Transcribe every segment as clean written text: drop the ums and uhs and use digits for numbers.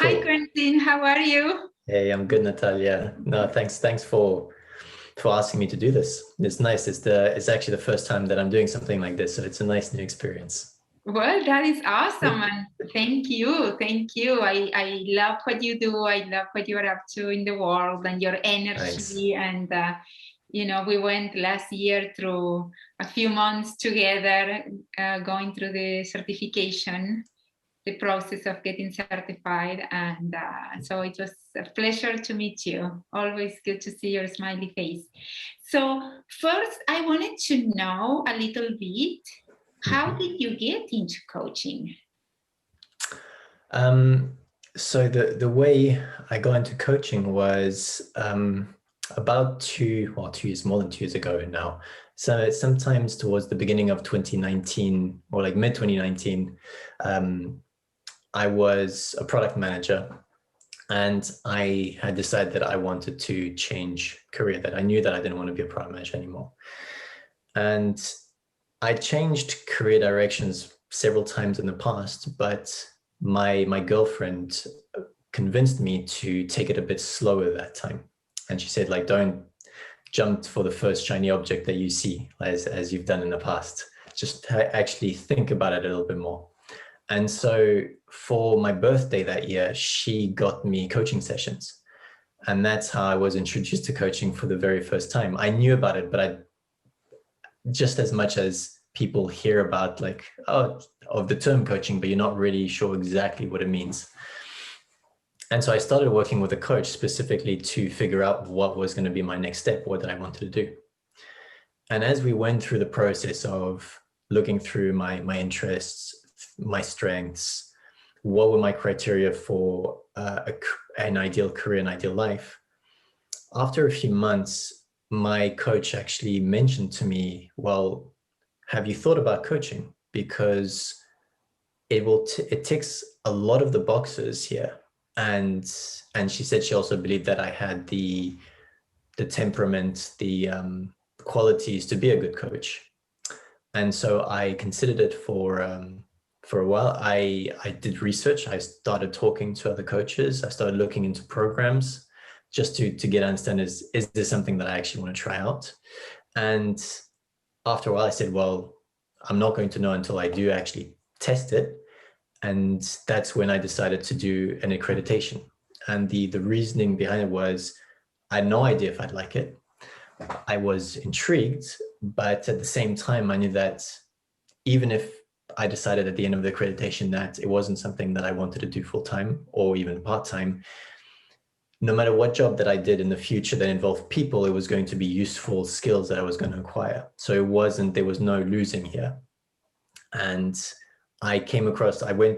Hi, Cool. Quentin. How are you? Hey, I'm good, Natalia. No, thanks for asking me to do this. It's nice. It's actually the first time that I'm doing something like this, so it's a nice new experience. Well, that is awesome. And thank you. Thank you. I love what you do. I love what you're up to in the world and your Thanks. energy. And, we went last year through a few months together, going through the certification, the process of getting certified. And so it was a pleasure to meet you. Always good to see your smiley face. So first, I wanted to know a little bit, how Mhm. did you get into coaching? So the way I got into coaching was about 2 years, more than 2 years ago now. So sometimes towards the beginning of 2019 or like mid 2019, um, I was a product manager. And I had decided that I wanted to change career, that I knew that I didn't want to be a product manager anymore. And I changed career directions several times in the past, but my girlfriend convinced me to take it a bit slower that time. And she said, like, don't jump for the first shiny object that you see, as you've done in the past. Just actually think about it a little bit more. And so for my birthday that year, she got me coaching sessions. And that's how I was introduced to coaching for the very first time. I knew about it, but I just as much as people hear about like, oh, of the term coaching, but you're not really sure exactly what it means. And so I started working with a coach specifically to figure out what was going to be my next step, what did I wanted to do. And as we went through the process of looking through my interests, my strengths, what were my criteria for an ideal career, an ideal life, after a few months, my coach actually mentioned to me, well, have you thought about coaching? Because it ticks a lot of the boxes here. And she said she also believed that I had the temperament, the qualities to be a good coach. And so I considered it for a while. I did research. I started talking to other coaches. I started looking into programs just to get understand is this something that I actually want to try out? And after a while, I said, well, I'm not going to know until I do actually test it. And that's when I decided to do an accreditation. And the reasoning behind it was I had no idea if I'd like it. I was intrigued, but at the same time, I knew that even if I decided at the end of the accreditation that it wasn't something that I wanted to do full time or even part time, no matter what job that I did in the future that involved people, it was going to be useful skills that I was going to acquire. So there was no losing here. And I came across many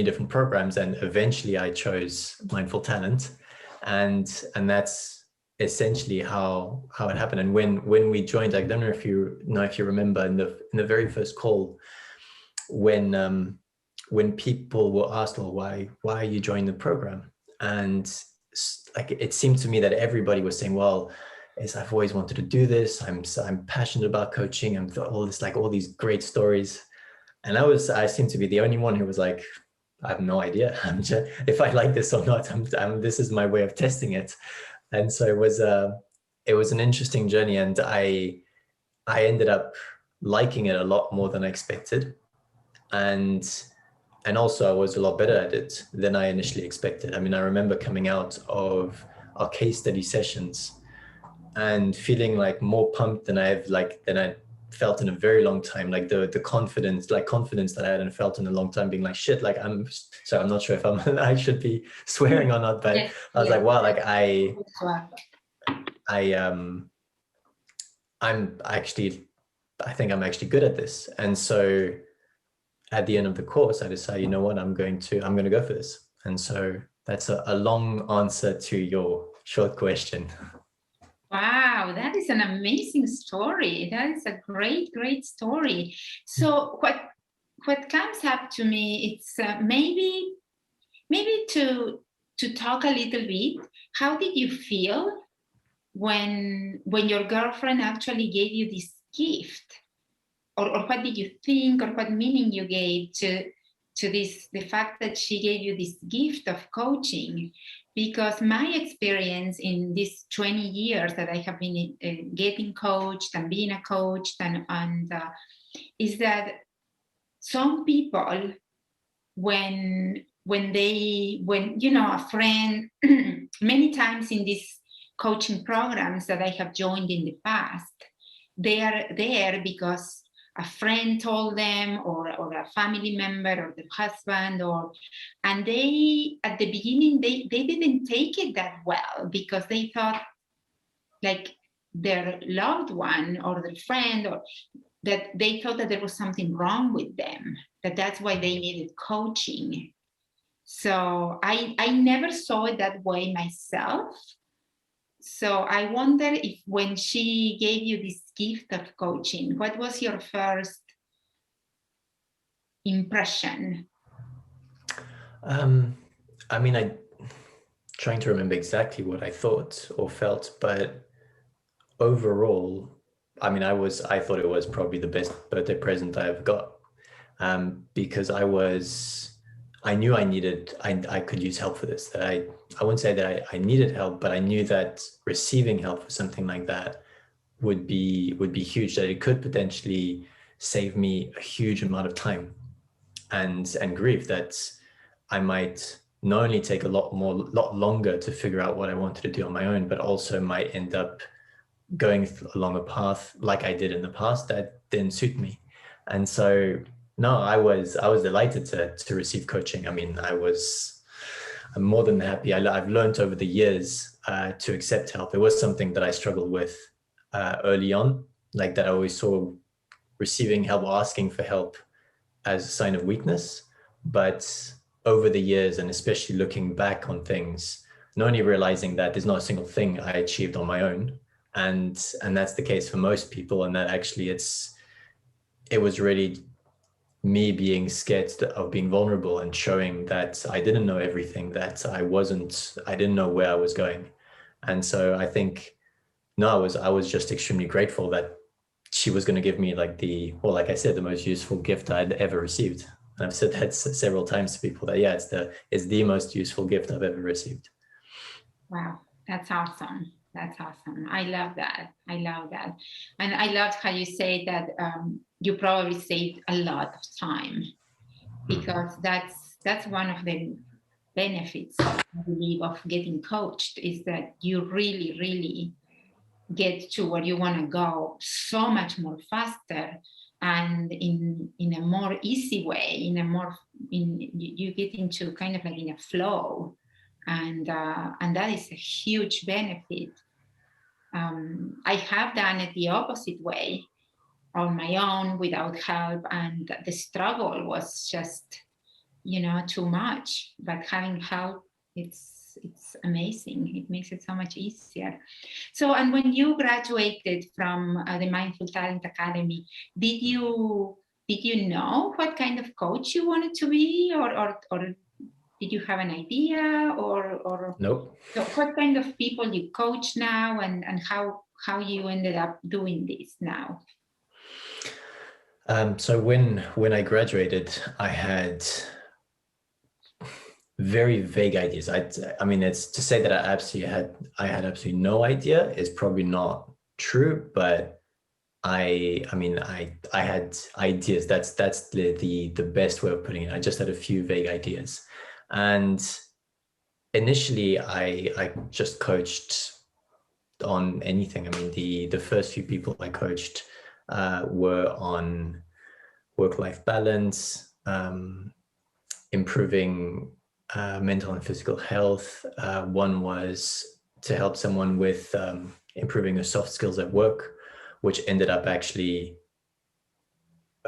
different programs, and eventually I chose Mindful Talent. And that's essentially how it happened. And when we joined, I don't know if you remember in the very first call, when people were asked, well, why are you joining the program? And like it seemed to me that everybody was saying, well, I've always wanted to do this. I'm passionate about coaching. I'm all these great stories. And I seem to be the only one who was like, I have no idea. If I like this or not. This is my way of testing it. And so it was an interesting journey, and I ended up liking it a lot more than I expected, and also I was a lot better at it than I initially expected. I mean, I remember coming out of our case study sessions and feeling like more pumped than I felt in a very long time. Like the confidence that I hadn't felt in a long time, being like, shit, like I'm not sure if I should be swearing or not, but Yes, I was yes. like, wow, like I I'm actually, I think I'm actually good at this. And so at the end of the course, I decided, you know what, I'm going to go for this. And so that's a long answer to your short question. Wow, that is an amazing story. That is a great, great story. So what comes up to me, it's maybe to talk a little bit. How did you feel when your girlfriend actually gave you this gift? Or what did you think, or what meaning you gave to this, the fact that she gave you this gift of coaching, because my experience in these 20 years that I have been getting coached and being a coach and is that some people, when you know, a friend, many times in these coaching programs that I have joined in the past, they are there because a friend told them, or a family member, or their husband, and they, at the beginning, they didn't take it that well, because they thought like their loved one or their friend, or that they thought that there was something wrong with them, that's why they needed coaching. So I never saw it that way myself. So I wonder if when she gave you this gift of coaching, what was your first impression? I mean, I'm trying to remember exactly what I thought or felt, but overall, I mean, I thought it was probably the best birthday present I ever got, because I knew I could use help for this. That I wouldn't say that I needed help, but I knew that receiving help for something like that would be huge. That it could potentially save me a huge amount of time and grief. That I might not only take a lot longer to figure out what I wanted to do on my own, but also might end up going along a path like I did in the past that didn't suit me. And so no, I was delighted to receive coaching. I mean, I'm more than happy. I've learned over the years to accept help. It was something that I struggled with early on, like that I always saw receiving help or asking for help as a sign of weakness. But over the years, and especially looking back on things, not only realizing that there's not a single thing I achieved on my own, and that's the case for most people, and that actually it was really me being scared of being vulnerable and showing that I didn't know everything, that I didn't know where I was going. And so I think, no, I was just extremely grateful that she was going to give me like I said, the most useful gift I'd ever received. And I've said that several times to people that, yeah, it's the most useful gift I've ever received. Wow, that's awesome. That's awesome. I love that. I love that. And I loved how you say that you probably saved a lot of time, because that's one of the benefits, I believe, of getting coached, is that you really, really get to where you want to go so much more faster, and in a more easy way, you get into kind of like in a flow, and that is a huge benefit. I have done it the opposite way, on my own, without help, and the struggle was just, you know, too much. But having help, it's amazing. It makes it so much easier. So, and when you graduated from the Mindful Talent Academy, did you know what kind of coach you wanted to be, or did you have an idea, or Nope. so what kind of people you coach now, and how you ended up doing this now? So when I graduated, I had very vague ideas. I mean, it's to say that I had absolutely no idea is probably not true, but I mean, I had ideas. That's the best way of putting it. I just had a few vague ideas, and initially I just coached on anything. I mean, the first few people I coached were on work-life balance, improving mental and physical health. One was to help someone with improving her soft skills at work, which ended up actually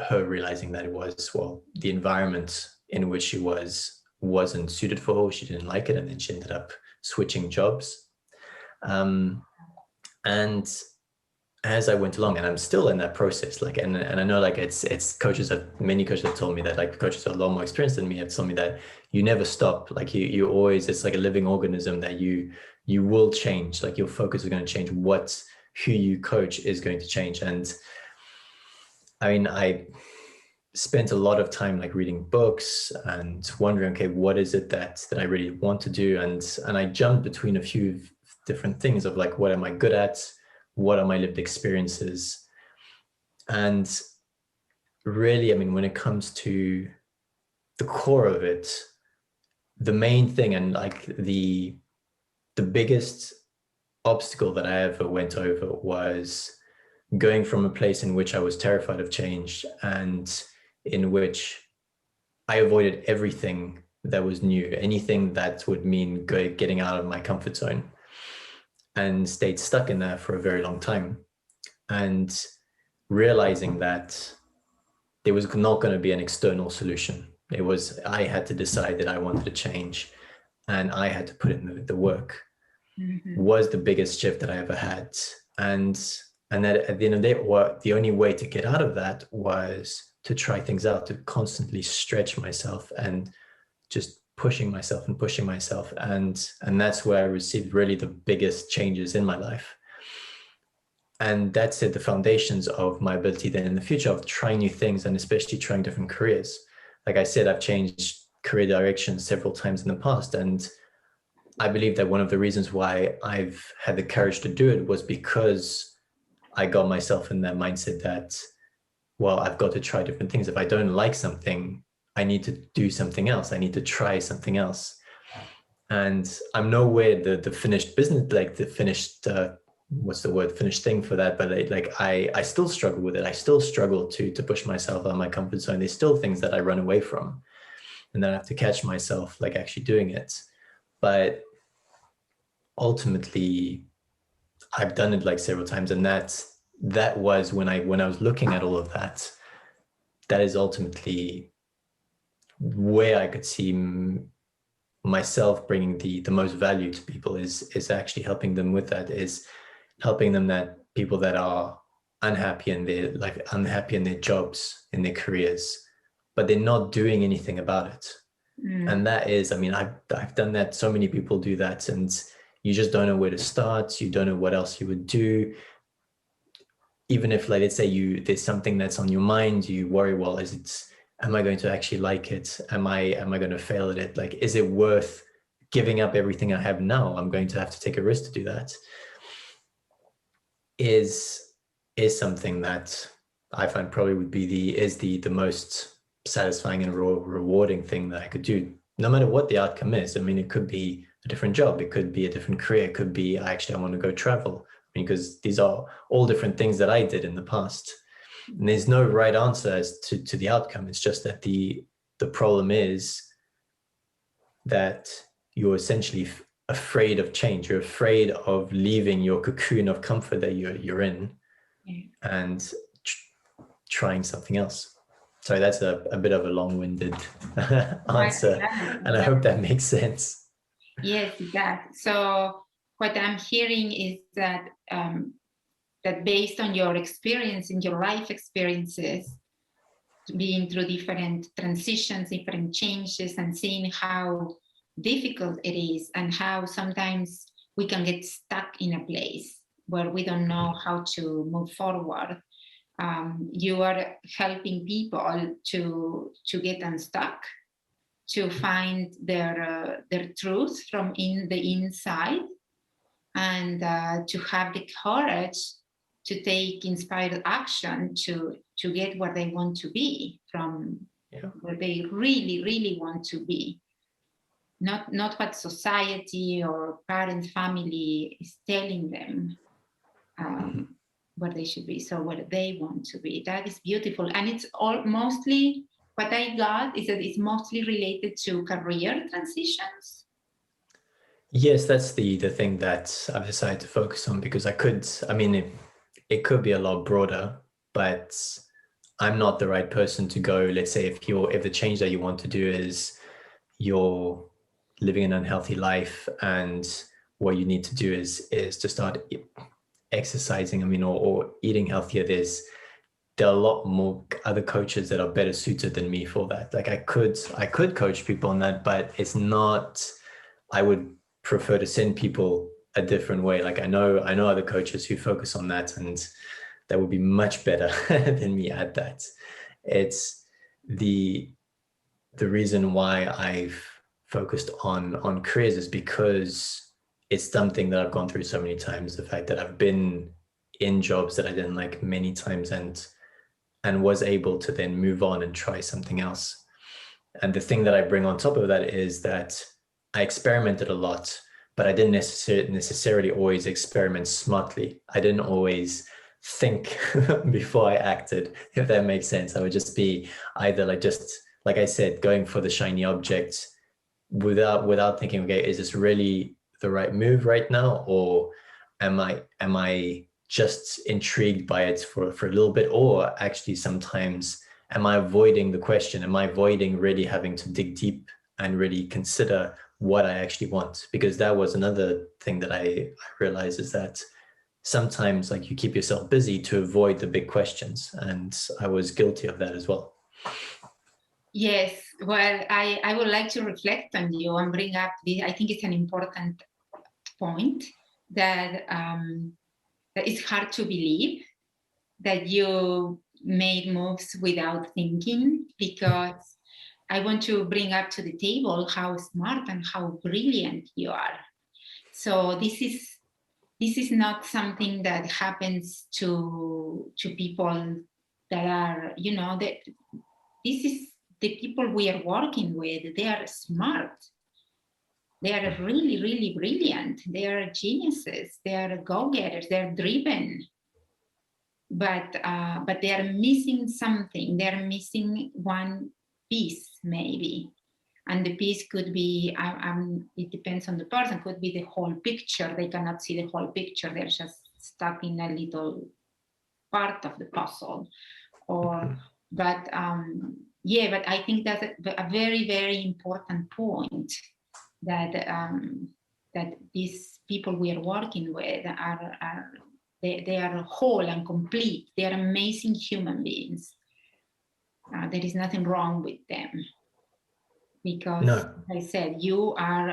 her realizing that it was, well, the environment in which she wasn't suited for her. She didn't like it. And then she ended up switching jobs. And as I went along, and I'm still in that process, like, and I know, like, it's many coaches have told me that, like, coaches are a lot more experienced than me have told me that you never stop. Like you always, it's like a living organism that you will change. Like your focus is going to change. Who you coach is going to change. And I mean, spent a lot of time like reading books and wondering, okay, what is it that I really want to do? And I jumped between a few different things of like, what am I good at? What are my lived experiences? And really, I mean, when it comes to the core of it, the main thing and like the biggest obstacle that I ever went over was going from a place in which I was terrified of change and in which I avoided everything that was new, anything that would mean getting out of my comfort zone, and stayed stuck in there for a very long time. And realizing that there was not going to be an external solution. It was, I had to decide that I wanted to change and I had to put in the work. Was the biggest shift that I ever had. And that at the end of the day, the only way to get out of that was to try things out, to constantly stretch myself and just pushing myself and pushing myself. And that's where I received really the biggest changes in my life. And that set the foundations of my ability then in the future of trying new things and especially trying different careers. Like I said, I've changed career direction several times in the past. And I believe that one of the reasons why I've had the courage to do it was because I got myself in that mindset that, well, I've got to try different things. If I don't like something, I need to do something else. I need to try something else. And I'm nowhere the finished business, like the finished, what's the word, finished thing for that. But I still struggle with it. I still struggle to push myself out of my comfort zone. There's still things that I run away from. And then I have to catch myself like actually doing it. But ultimately, I've done it like several times, and that was when I was looking at all of that. That is ultimately where I could see myself bringing the most value to people is actually helping them with that, is helping them, that people that are unhappy in their life, unhappy in their jobs, in their careers, but they're not doing anything about it. And that is, I mean, I've done that. So many people do that, and you just don't know where to start. You don't know what else you would do. Even if, like, let's say there's something that's on your mind, you worry, well, am I going to actually like it? Am I going to fail at it? Like, is it worth giving up everything I have now? I'm going to have to take a risk to do that. Is something that I find probably would be the most satisfying and rewarding thing that I could do, no matter what the outcome is. I mean, it could be a different job, it could be a different career, it could be I want to go travel. I mean, because these are all different things that I did in the past, and there's no right answer as to the outcome. It's just that the problem is that you're essentially afraid of change. You're afraid of leaving your cocoon of comfort that you're in, and trying something else. Sorry, that's a bit of a long-winded answer, and I hope that makes sense. Yes, it does. So what I'm hearing is that that based on your experience, in your life experiences, being through different transitions, different changes, and seeing how difficult it is, and how sometimes we can get stuck in a place where we don't know how to move forward. You are helping people to get unstuck, to find their truth from the inside, and to have the courage to take inspired action to get where they want to be, from where they really, really want to be. Not what society or parents, family is telling them where they should be, so where they want to be. That is beautiful. And it's all mostly, what I got is that it's mostly related to career transitions. Yes, that's the thing that I've decided to focus on, because it could be a lot broader, but I'm not the right person to go. Let's say if the change that you want to do is you're living an unhealthy life, and what you need to do is to start exercising, or eating healthier. There are a lot more other coaches that are better suited than me for that. Like I could coach people on that, but it's not, I would prefer to send people a different way. Like I know other coaches who focus on that, and that would be much better than me at that. It's the reason why I've focused on careers is because it's something that I've gone through so many times. The fact that I've been in jobs that I didn't like many times, and was able to then move on and try something else. And the thing that I bring on top of that is that I experimented a lot, but I didn't necessarily always experiment smartly. I didn't always think before I acted, if that makes sense. I would just be either like I said, going for the shiny object without thinking, okay, is this really the right move right now? Or am I just intrigued by it for a little bit? Or actually sometimes am I avoiding the question? Am I avoiding really having to dig deep and really consider what I actually want? Because that was another thing that I realized, is that sometimes like you keep yourself busy to avoid the big questions. And I was guilty of that as well. Yes, well, I would like to reflect on you and bring up this. I think it's an important point that that it's hard to believe that you made moves without thinking, because I want to bring up to the table how smart and how brilliant you are. So this is not something that happens to people that are, you know, that this is the people we are working with. They are smart. They are really, really brilliant. They are geniuses. They are go-getters. They are driven. But they are missing something. They are missing one piece, maybe. And the piece could be, it depends on the person, could be the whole picture. They cannot see the whole picture. They're just stuck in a little part of the puzzle. Or, but yeah, but I think that's a very, very important point, that that these people we are working with are they are whole and complete. They are amazing human beings. There is nothing wrong with them, because, No. like I said, you are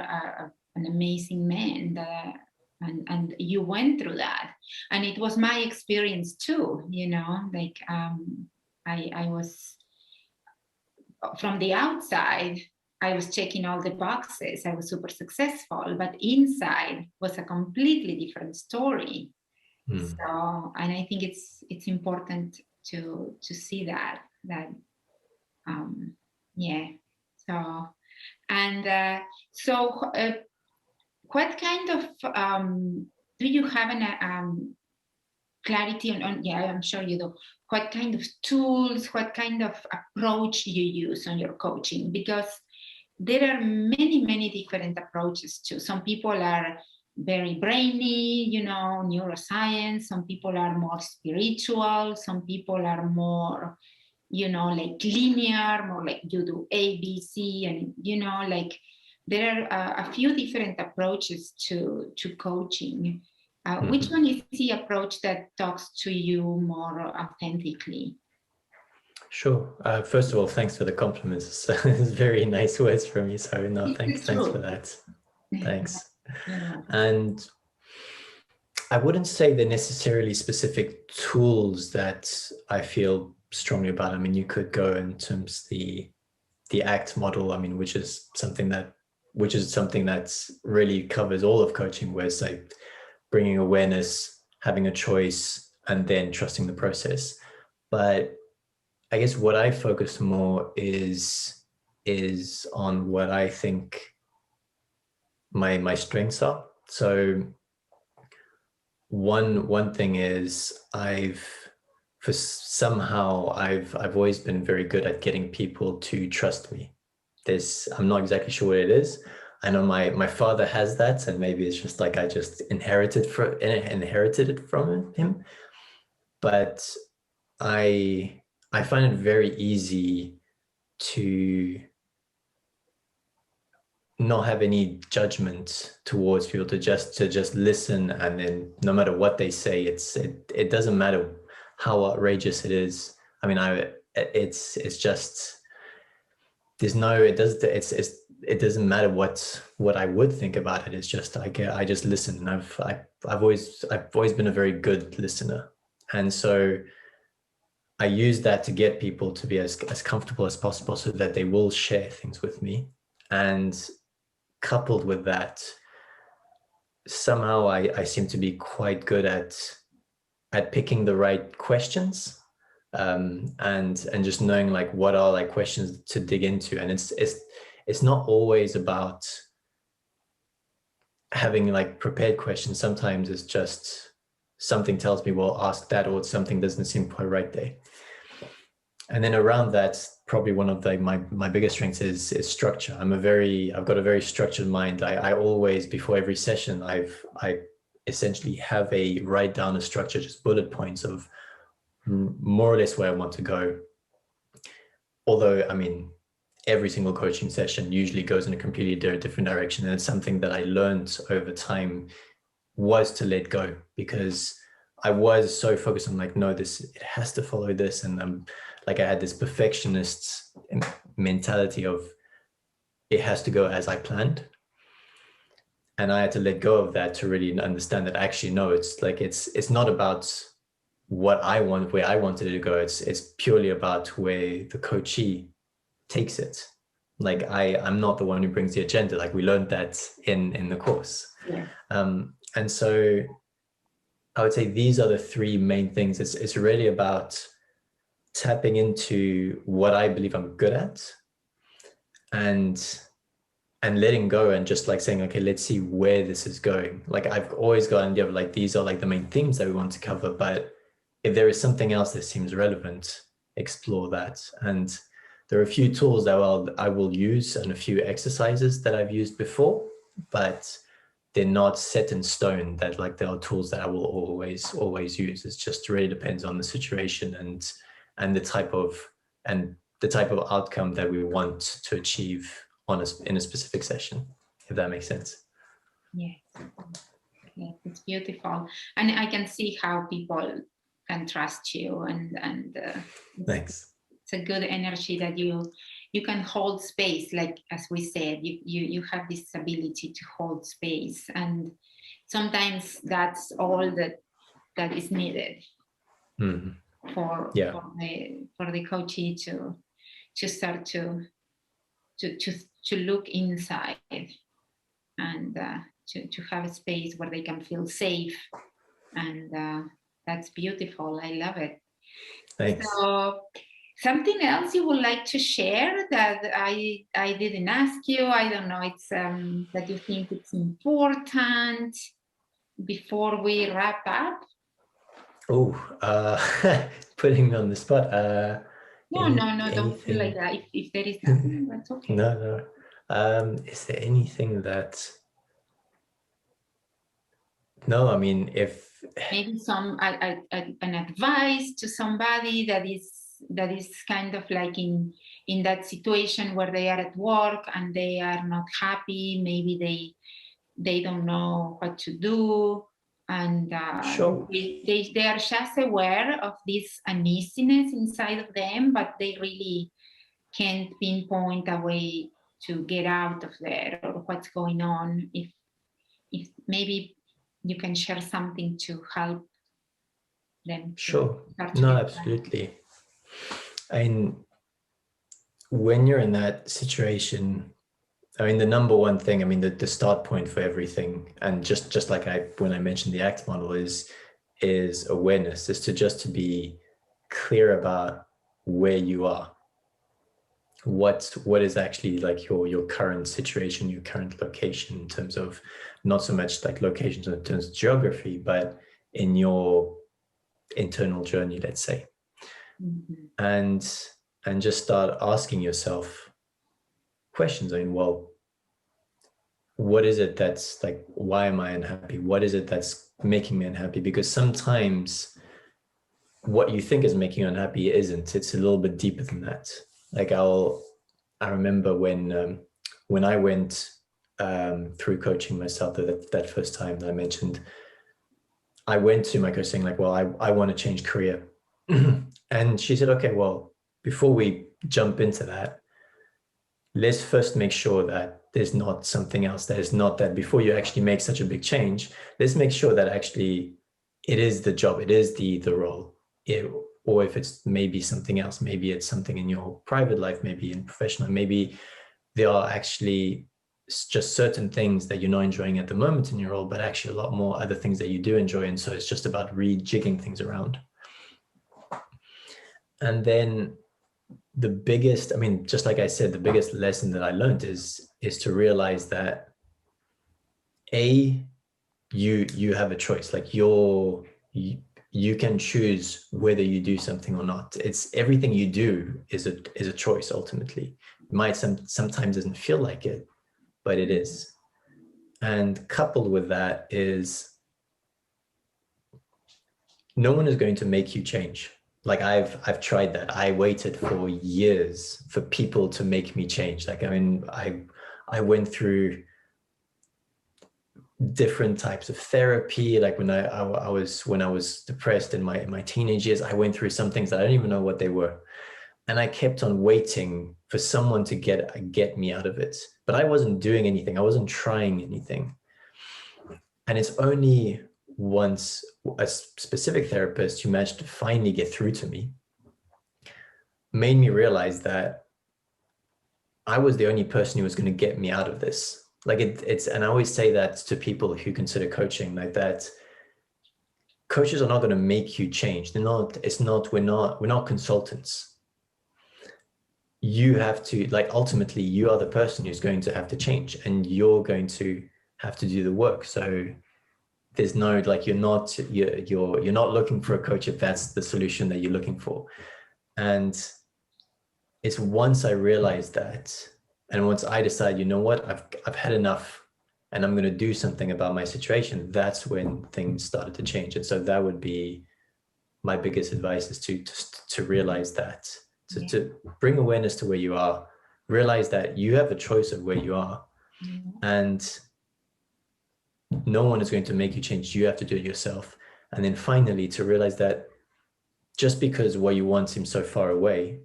an amazing man, and you went through that, and it was my experience too. You know, like I was, from the outside, I was checking all the boxes. I was super successful, but inside was a completely different story. So, and I think it's important to see that yeah. So, and what kind of do you have an clarity on, yeah, I'm sure you do, what kind of tools, what kind of approach you use on your coaching? Because there are many, many different approaches too. Some people are very brainy, you know, neuroscience. Some people are more spiritual. Some people are more, you know, like linear, more like you do A, B, C, and, you know, like there are a few different approaches to coaching. Which one is the approach that talks to you more authentically? Sure. First of all, thanks for the compliments. It's very nice words from you. So no, thanks for that. Thanks. Yeah. And I wouldn't say they're necessarily specific tools that I feel strongly about. I mean, you could go in terms of the ACT model. I mean, which is something that's really covers all of coaching, where it's like bringing awareness, having a choice, and then trusting the process. But I guess what I focus more is on what I think my strengths are. So one thing is I've always been very good at getting people to trust me. I'm not exactly sure what it is. I know my father has that, and maybe it's just like I just inherited it from him. But I find it very easy to not have any judgment towards people, to just listen, and then no matter what they say, it doesn't matter how outrageous it is. I mean, it's just it doesn't matter what I would think about it. It's just I just listen, and I've always been a very good listener. And so I use that to get people to be as comfortable as possible so that they will share things with me. And coupled with that, somehow I seem to be quite good at picking the right questions, and just knowing like what are like questions to dig into. And it's not always about having like prepared questions. Sometimes it's just something tells me, well, ask that, or something doesn't seem quite right there. And then around that, probably one of my biggest strengths is structure. I've got a very structured mind. I always, before every session, I essentially have a write down a structure, just bullet points of more or less where I want to go. Although, I mean, every single coaching session usually goes in a completely different direction. And it's something that I learned over time was to let go, because I was so focused on like, no, it has to follow this. And like I had this perfectionist mentality of it has to go as I planned. And I had to let go of that to really understand that actually, no, it's like, it's not about what I want, where I wanted it to go. It's purely about where the coachee takes it. Like I'm not the one who brings the agenda. Like we learned that in the course. Yeah. And so I would say these are the three main things. It's really about tapping into what I believe I'm good at, and letting go, and just like saying, okay, let's see where this is going. Like I've always got an idea of like, these are like the main themes that we want to cover, but if there is something else that seems relevant, explore that. And there are a few tools that I will use, and a few exercises that I've used before, but they're not set in stone. That like there are tools that I will always use. It just really depends on the situation and the type of outcome that we want to achieve in a specific session, if that makes sense. Yes, yes, it's beautiful, and I can see how people can trust you, and Thanks. It's a good energy that you can hold space. Like as we said, you have this ability to hold space, and sometimes that's all that is needed. Mm-hmm. for Yeah. for the coachee to start to look inside, and to have a space where they can feel safe, and that's beautiful. I love it. Thanks. So something else you would like to share that I didn't ask you? I don't know. It's that you think it's important before we wrap up? Oh, putting me on the spot. No, don't feel like that. If there is nothing, that's okay. No. Is there anything that? No, I mean, if maybe some an advice to somebody that is kind of like in that situation where they are at work and they are not happy. Maybe they don't know what to do, and sure. they are just aware of this uneasiness inside of them, but they really can't pinpoint a way to get out of there or what's going on. If maybe you can share something to help them. Sure. No, absolutely. And when you're in that situation, I mean, the number one thing, I mean, the start point for everything, and just like when I mentioned the ACT model, is awareness, is to be clear about where you are. What is actually like your current situation, your current location, in terms of not so much like locations in terms of geography, but in your internal journey, let's say. Mm-hmm. And just start asking yourself questions. I mean, well, what is it that's like, why am I unhappy? What is it that's making me unhappy? Because sometimes what you think is making you unhappy isn't. It's a little bit deeper than that. Like I remember when I went through coaching myself that first time that I mentioned, I went to my coach saying like, well, I want to change career. And she said, okay, well, before we jump into that, let's first make sure that there's not something else, that is not that. Before you actually make such a big change, let's make sure that actually it is the job, it is the role. or if it's maybe something else, maybe it's something in your private life, maybe in professional, maybe there are actually just certain things that you're not enjoying at the moment in your role, but actually a lot more other things that you do enjoy. And so it's just about rejigging things around. And then the biggest, I mean, just like I said, the biggest lesson that I learned is to realize that you have a choice. Like you can choose whether you do something or not. It's everything you do is a choice. Ultimately, it might sometimes doesn't feel like it, but it is. And coupled with that is no one is going to make you change. Like I've tried that. I waited for years for people to make me change. Like, I mean, I went through different types of therapy. Like when I was depressed in my teenage years, I went through some things that I didn't even know what they were. And I kept on waiting for someone to get me out of it. But I wasn't doing anything. I wasn't trying anything. And it's only once a specific therapist who managed to finally get through to me made me realize that I was the only person who was going to get me out of this. Like it's, and I always say that to people who consider coaching, like that coaches are not going to make you change. We're not consultants. You have to, like, ultimately you are the person who's going to have to change, and you're going to have to do the work. So there's no, like, you're not looking for a coach if that's the solution that you're looking for. And it's once I realized that, and once I decide, you know what, I've had enough and I'm going to do something about my situation, that's when things started to change. And so that would be my biggest advice, is to realize that, to bring awareness to where you are, realize that you have a choice of where you are, and no one is going to make you change. You have to do it yourself. And then finally, to realize that just because what you want seems so far away,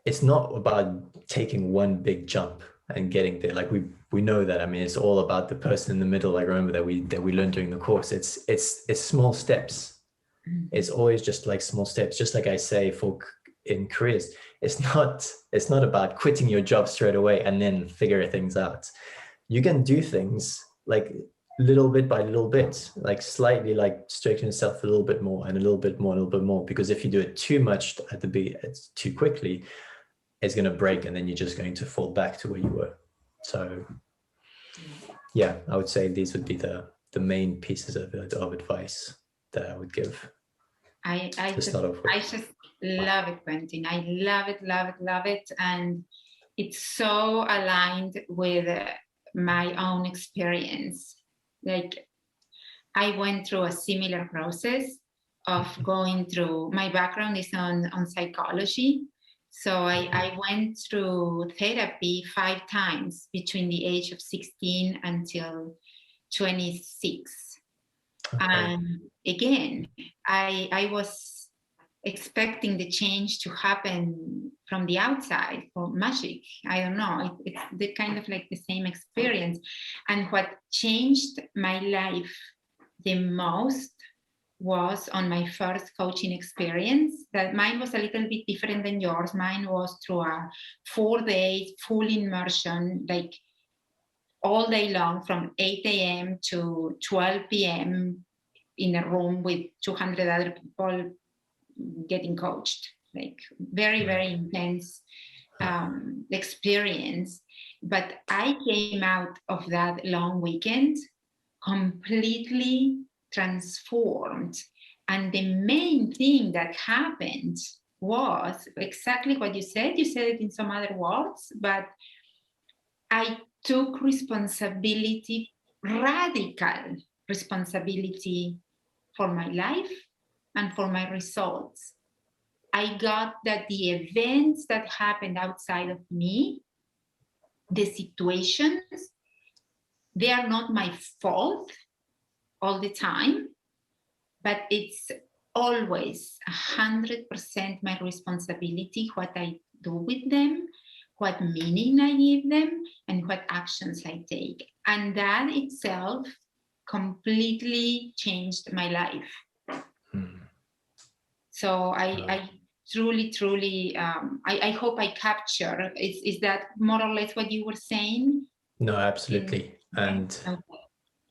it's not about taking one big jump and getting there. Like we know that. I mean, it's all about the person in the middle. I remember that we learned during the course. It's small steps. It's always just like small steps. Just like I say in careers, it's not about quitting your job straight away and then figure things out. You can do things like little bit by little bit, like slightly, like stretching yourself a little bit more and a little bit more, a little bit more. Because if you do it too much too quickly, it's going to break, and then you're just going to fall back to where you were. So yeah, I would say these would be the main pieces of advice that I would give. I just love it, Quentin. I love it. And it's so aligned with my own experience. Like, I went through a similar process of going through, my background is on psychology. So I went through therapy 5 times between the age of 16 until 26. Okay. And again, I was expecting the change to happen from the outside, or magic. I don't know. It's the kind of like the same experience. And what changed my life the most was on my first coaching experience. That mine was a little bit different than yours. Mine was through a 4 days full immersion, like all day long from 8 a.m. to 12 p.m. in a room with 200 other people getting coached. Like very, very intense experience. But I came out of that long weekend completely transformed. And the main thing that happened was exactly what you said. You said it in some other words, but I took responsibility, radical responsibility for my life and for my results. I got that the events that happened outside of me, the situations, they are not my fault all the time, but it's always 100% my responsibility what I do with them, what meaning I give them, and what actions I take. And that itself completely changed my life. So I truly, I hope I capture. Is that more or less what you were saying? No, absolutely. Okay.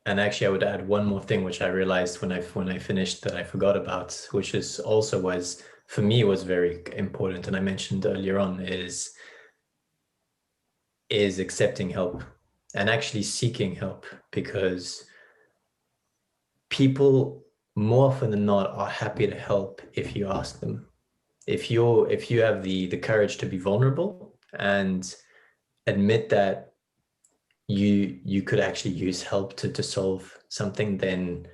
And actually, I would add one more thing, which I realized when I finished that I forgot about, which is also was for me was very important, and I mentioned earlier on is accepting help and actually seeking help, because people more often than not are happy to help if you ask them. If you have the courage to be vulnerable and admit that you could actually use help to solve something, then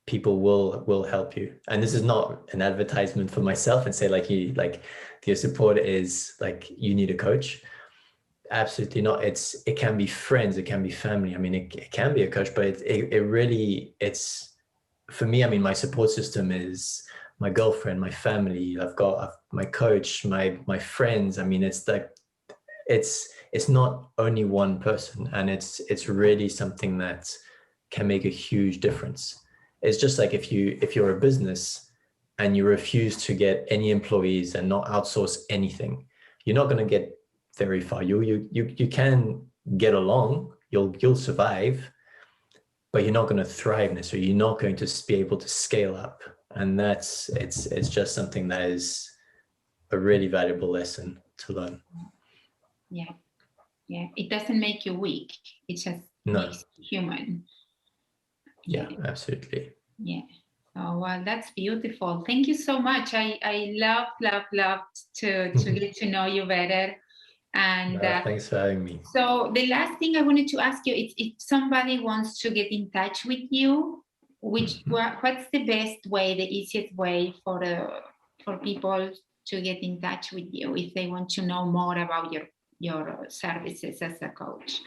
people will help you. And this is not an advertisement for myself and say like your support is like you need a coach. Absolutely not. It can be friends, it can be family. I mean, it can be a coach, but it really, it's for me, I mean, my support system is my girlfriend, my family. I've my coach, my friends. I mean, it's like it's not only one person, and it's really something that can make a huge difference. It's just like if you're a business and you refuse to get any employees and not outsource anything, you're not going to get very far. You can get along, you'll survive, but you're not going to thrive necessarily. You're not going to be able to scale up, and it's just something that is a really valuable lesson to learn. Yeah, yeah. It doesn't make you weak. It just makes you human. Yeah, absolutely. Yeah. Oh, well, that's beautiful. Thank you so much. I loved to get to know you better. And thanks for having me. so the last thing I wanted to ask you is if somebody wants to get in touch with you, what's the best way, the easiest way for people to get in touch with you if they want to know more about your services as a coach?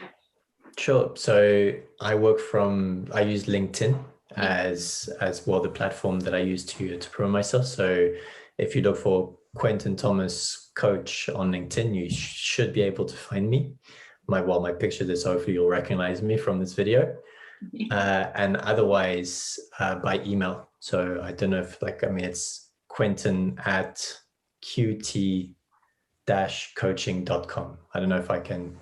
Sure. So I use LinkedIn as well, the platform that I use to promote myself. So if you look for Quentin Thomas Coach on LinkedIn, you should be able to find me. My picture this, hopefully you'll recognize me from this video. And otherwise by email. So I don't know if it's Quentin at qt-coaching.com. I don't know if I can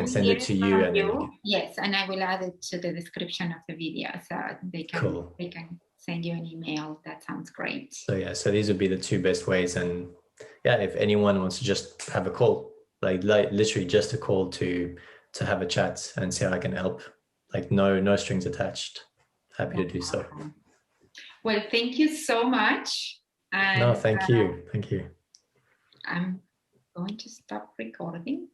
send it to you, and then yes, and I will add it to the description of the video so they can send you an email. That sounds great. So these would be the two best ways. And if anyone wants to just have a call, like literally just a call to have a chat and see how I can help, like no strings attached, happy to do so. Well, thank you so much. And no, thank you. I'm going to stop recording.